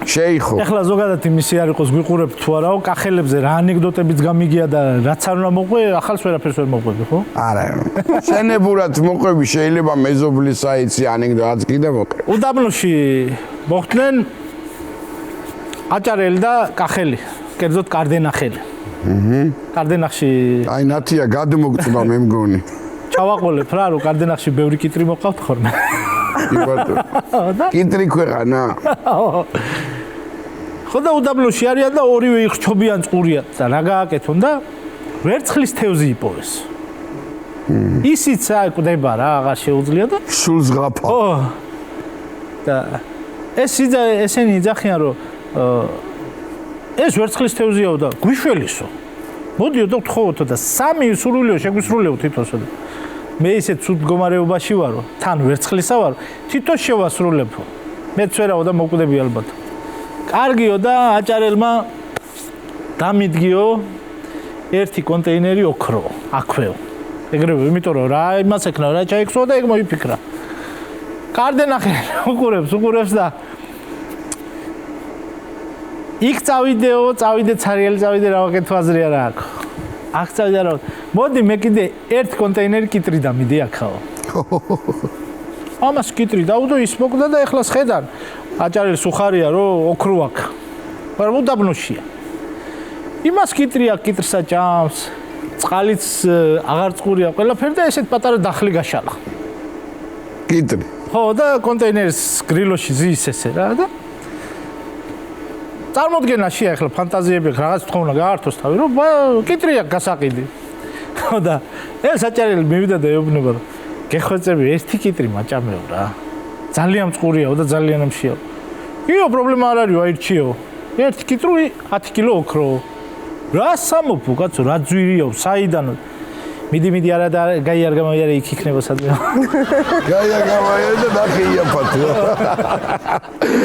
შეიხო. ეხლა ზოგადად იმისი არ იყოს გვიყურებ თუ არაო, კახელებზე რა ანეკდოტებიც გამიგია და რაც არ უნდა მოყვე, ახალს ვერაფერს ვერ მოყვები, ხო? არა. შენებურად მოყვები შეიძლება მეზობლის საიტი ანეკდოტაც კიდე მოყვე. უდაბნოში მოხდნენ აჭარელი და კახელი, კერძოდ კარდენახელი. კარდენახში აი ნათია გადმოგწვა მე მგონი. ჩავაყოლებ რა, რომ კარდენახში ბევრი კიტრი მოყავთ ხოლმე. კიტრი ქვეყანა. ხო და უდაბნოში არიან და ორივე იხჩობიან წყურიან და რა გააკეთონ და ვერცხლის თევზი იპოვეს. ისიც აკვდება რა, აღარ შეუძლია და სულს ღაფა. ო და ესენი იძახიან რომ ეს ვერცხლის თევზიაო და გვიშველისო. მოდიო და გთხოვოთო და სამი სრულიო შეგვისრულეო თვითონსო და მე ისე ცუდ მდგომარეობაში ვარო, თან ვერცხლისა ვარო, თვითონ შევასრულებო. მეც ვერავო და მოკვდები ალბათ. კარგიო და აჭარელმა დამიდგიო ერთი კონტეინერი ოქრო, აქვეო. ეგრევე, იმიტომ რომ რა იმას ეკნა, რა ჩაიქცვა და ეგ მოიფიქრა. კარდენახელი უყურებს და იქ წავიდე ცარიელი წავიდე რა ვაკეთო აზრი არა აქვს. აქ წავიდე რა. მოდი მე კიდე ერთ კონტეინერი კიტრი დამიდე აქაო. ამას კიტრი დაუდო ის მოკვდა და ეხლა შედან აჭარელს უხარია რომ ოქრო აქვს. მაგრამ უდაბნოშია. იმას კიტრი აქ კიტრსა ჭამს. წყალიც აღარ წყურია ყველაფერი და ესეთ პატარა დახლი გაშალა. კიტრი. ხო და კონტეინერის გრილოში ზის ესე რა და წარმოდგენაშია ახლა ფანტაზიები რაღაც თქონა გაართოს თავი რომ კიტრია გასაყიდი. ხო და ეს აჭარელი მივიდა და ეუბნება რომ გეხვეწები ერთი კიტრი მაჭამეო რა. ძალიან წყურიაო და ძალიან ამშიაო. იო პრობლემა არ არისო აირჩიო. ერთი კიტრი 10 კილო ოქრო. რა სამოფო კაცო რა ძვირიაო საიდანო. მიდი არა და გაიარ გამოიარე იქ იქნება სადმე. გაიარ გამოიარე და დახეია ფათო.